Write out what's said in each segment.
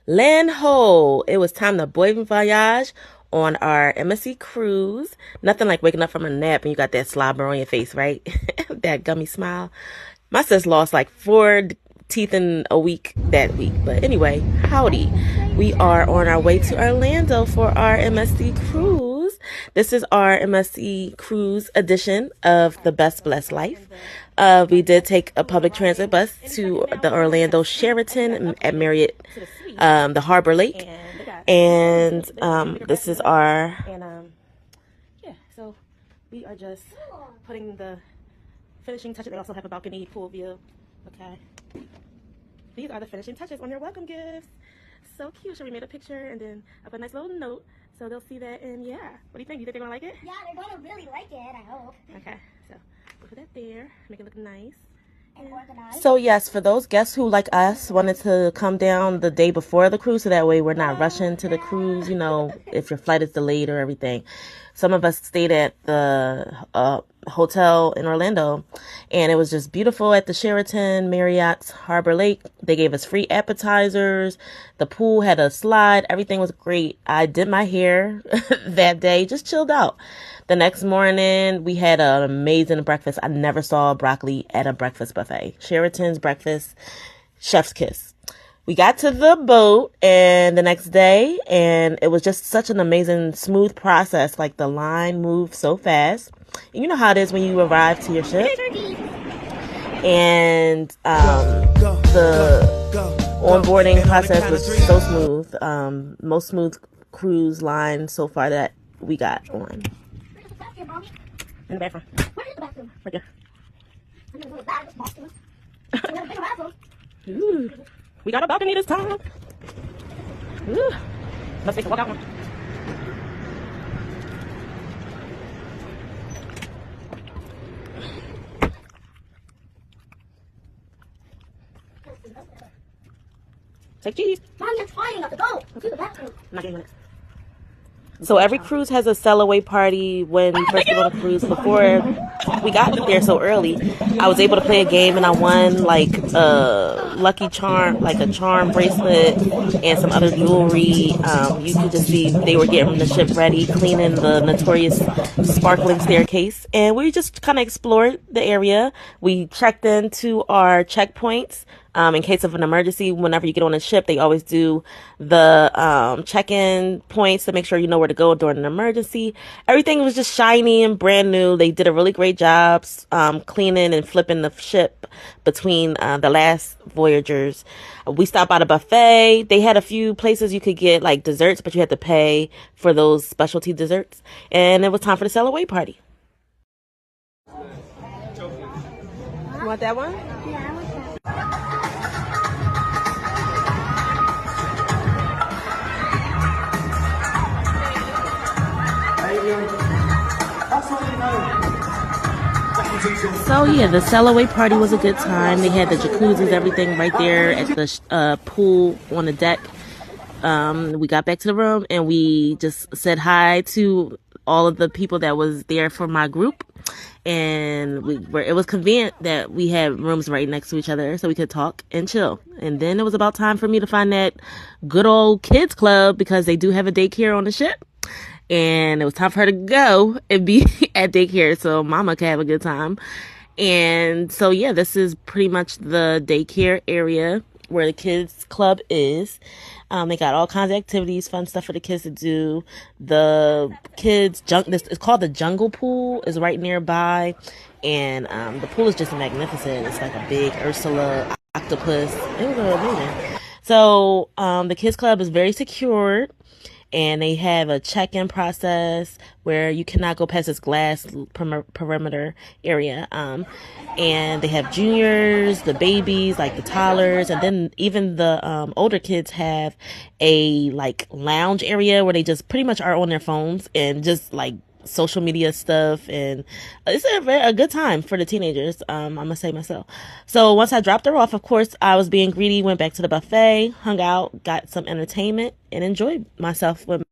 Land ho! It was time to bon voyage on our MSC cruise. Nothing like waking up from a nap and you got that slobber on your face, right? That gummy smile. My sis lost like 4 teeth in a week that week. But anyway, howdy. We are on our way to Orlando for our MSC cruise. This is our MSC cruise edition of the Best Blessed Life. We did take a public transit bus to the Orlando Sheraton at Marriott, the Harbor Lake. And this is our... yeah, so we are just putting the finishing touches. They also have a balcony pool view. Okay. These are the finishing touches on your welcome gifts. So cute. So we made a picture and then up a nice little note. So they'll see that, and yeah. What do you think? You think they're gonna like it? Yeah, they're gonna really like it, I hope. Okay, so we'll put that there, make it look nice. And organized. So yes, for those guests who, like us, wanted to come down the day before the cruise, so that way we're not rushing to the cruise, you know, if your flight is delayed or everything. Some of us stayed at the hotel in Orlando, and it was just beautiful at the Sheraton Marriott's Harbor Lake. They gave us free appetizers. The pool had a slide. Everything was great. I did my hair that day, just chilled out. The next morning, we had an amazing breakfast. I never saw broccoli at a breakfast buffet. Sheraton's breakfast, chef's kiss. We got to the boat and the next day, and it was just such an amazing, smooth process. Like, the line moved so fast. And you know how it is when you arrive to your ship. And the onboarding process was so smooth. Most smooth cruise line so far that we got on. In the bathroom. Where is the bathroom? Right there. I'm gonna go to the bathroom. We have a bigger bathroom. Ooh. We got a balcony this time. Ooh. Let's take a walk out one. Take cheese. Mom, you're trying not to go. To the bathroom. I'm not getting on it. So every cruise has a sell away party when you first get on a cruise. Before we got there so early, I was able to play a game and I won like a lucky charm, like a charm bracelet and some other jewelry. You could just see they were getting the ship ready, cleaning the notorious sparkling staircase. And we just kind of explored the area. We checked into our checkpoints. In case of an emergency, whenever you get on a ship, they always do the check-in points to make sure you know where to go during an emergency. Everything was just shiny and brand new. They did a really great job cleaning and flipping the ship between the last voyagers. We stopped by the buffet. They had a few places you could get like desserts, but you had to pay for those specialty desserts. And it was time for the sell away party. You want that one? Yeah, I want that. So yeah, the sell away party was a good time. They had the jacuzzis, everything right there at the pool on the deck. We got back to the room and we just said hi to all of the people that was there for my group. And it was convenient that we had rooms right next to each other so we could talk and chill. And then it was about time for me to find that good old kids club because they do have a daycare on the ship. And it was time for her to go and be at daycare so mama could have a good time. And so, yeah, this is pretty much the daycare area where the kids club is. They got all kinds of activities, fun stuff for the kids to do. The kids it's called the jungle pool, is right nearby. And the pool is just magnificent. It's like a big Ursula octopus. It was amazing. So the kids club is very secured. And they have a check-in process where you cannot go past this glass perimeter area. And they have juniors, the babies, like the toddlers, and then even the older kids have a like lounge area where they just pretty much are on their phones and just like social media stuff, and it's a good time for the teenagers. I must say myself. So once I dropped her off, of course, I was being greedy, went back to the buffet, hung out, got some entertainment, and enjoyed myself with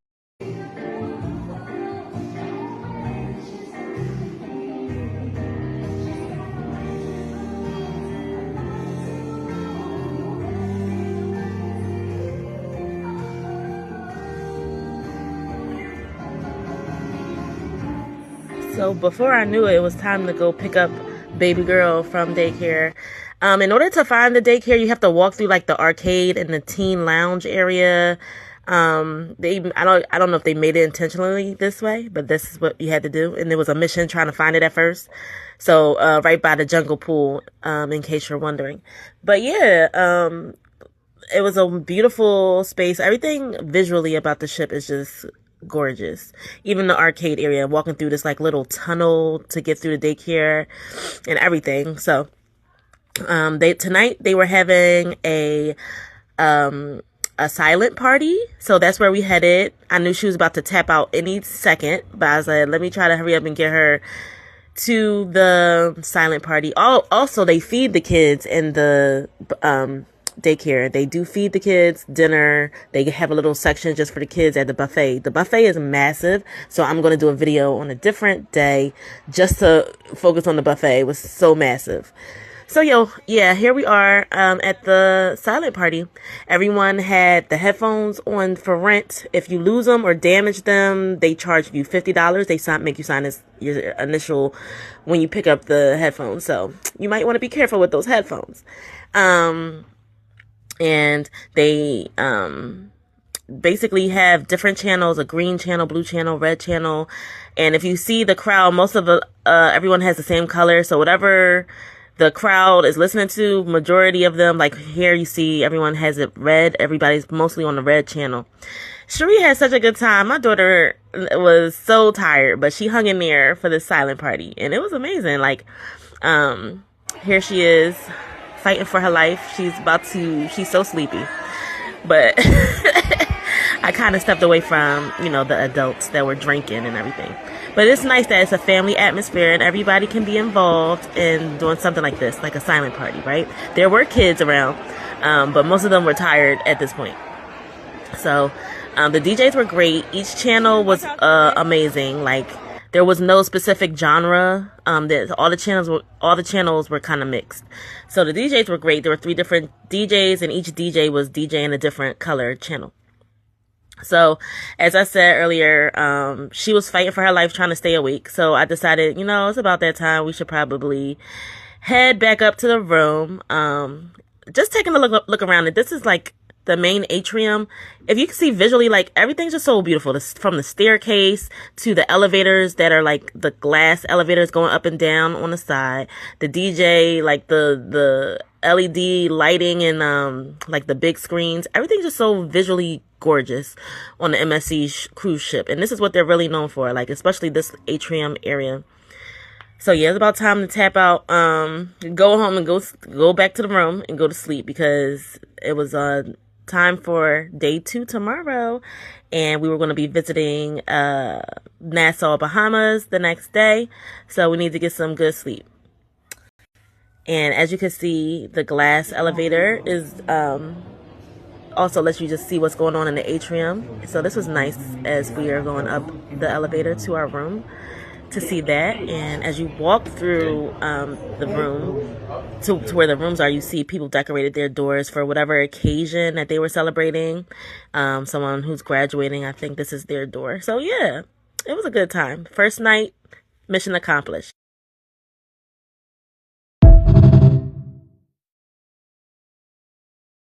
So before I knew it, it was time to go pick up baby girl from daycare. In order to find the daycare, you have to walk through like the arcade and the teen lounge area. I don't know if they made it intentionally this way, but this is what you had to do. And there was a mission trying to find it at first. So, right by the jungle pool, in case you're wondering. But yeah, it was a beautiful space. Everything visually about the ship is just gorgeous. Even the arcade area, walking through this like little tunnel to get through the daycare and everything. So, tonight they were having a silent party. So that's where we headed. I knew she was about to tap out any second, but I was like, let me try to hurry up and get her to the silent party. Also, they feed the kids in the daycare. They do feed the kids dinner. They have a little section just for the kids at the buffet. The buffet is massive, so I'm going to do a video on a different day just to focus on the buffet. It was so massive. So yeah, here we are at the silent party. Everyone had the headphones on for rent. If you lose them or damage them, they charge you $50. They make you sign your initial when you pick up the headphones. So you might want to be careful with those headphones. And they basically have different channels: a green channel, blue channel, red channel. And if you see the crowd, most of everyone has the same color. So whatever the crowd is listening to, majority of them, like here you see everyone has it red. Everybody's mostly on the red channel. Cherie had such a good time. My daughter was so tired, but she hung in there for the silent party, and it was amazing. Like, here she is fighting for her life. She's so sleepy, but I kind of stepped away from, the adults that were drinking and everything. But it's nice that it's a family atmosphere and everybody can be involved in doing something like this, like a silent party, right? There were kids around, but most of them were tired at this point. So, the DJs were great. Each channel was amazing. Like, there was no specific genre. All the channels were kind of mixed. So the DJs were great. There were 3 different DJs, and each DJ was DJing a different color channel. So, as I said earlier, she was fighting for her life trying to stay awake. So I decided, it's about that time. We should probably head back up to the room. Just taking a look around it. This is like the main atrium. If you can see visually, like, everything's just so beautiful. From the staircase to the elevators that are like the glass elevators going up and down on the side. The DJ, like the LED lighting and like the big screens. Everything's just so visually gorgeous on the MSC cruise ship. And this is what they're really known for, like, especially this atrium area. So yeah, it's about time to tap out, go home and go back to the room and go to sleep, because it was time for day 2 tomorrow, and we were going to be visiting Nassau, Bahamas the next day. So we need to get some good sleep. And as you can see, the glass elevator is also lets you just see what's going on in the atrium. So this was nice as we are going up the elevator to our room to see that. And as you walk through the room to where the rooms are, you see people decorated their doors for whatever occasion that they were celebrating. Someone who's graduating, I think this is their door. So yeah, it was a good time. First night, mission accomplished.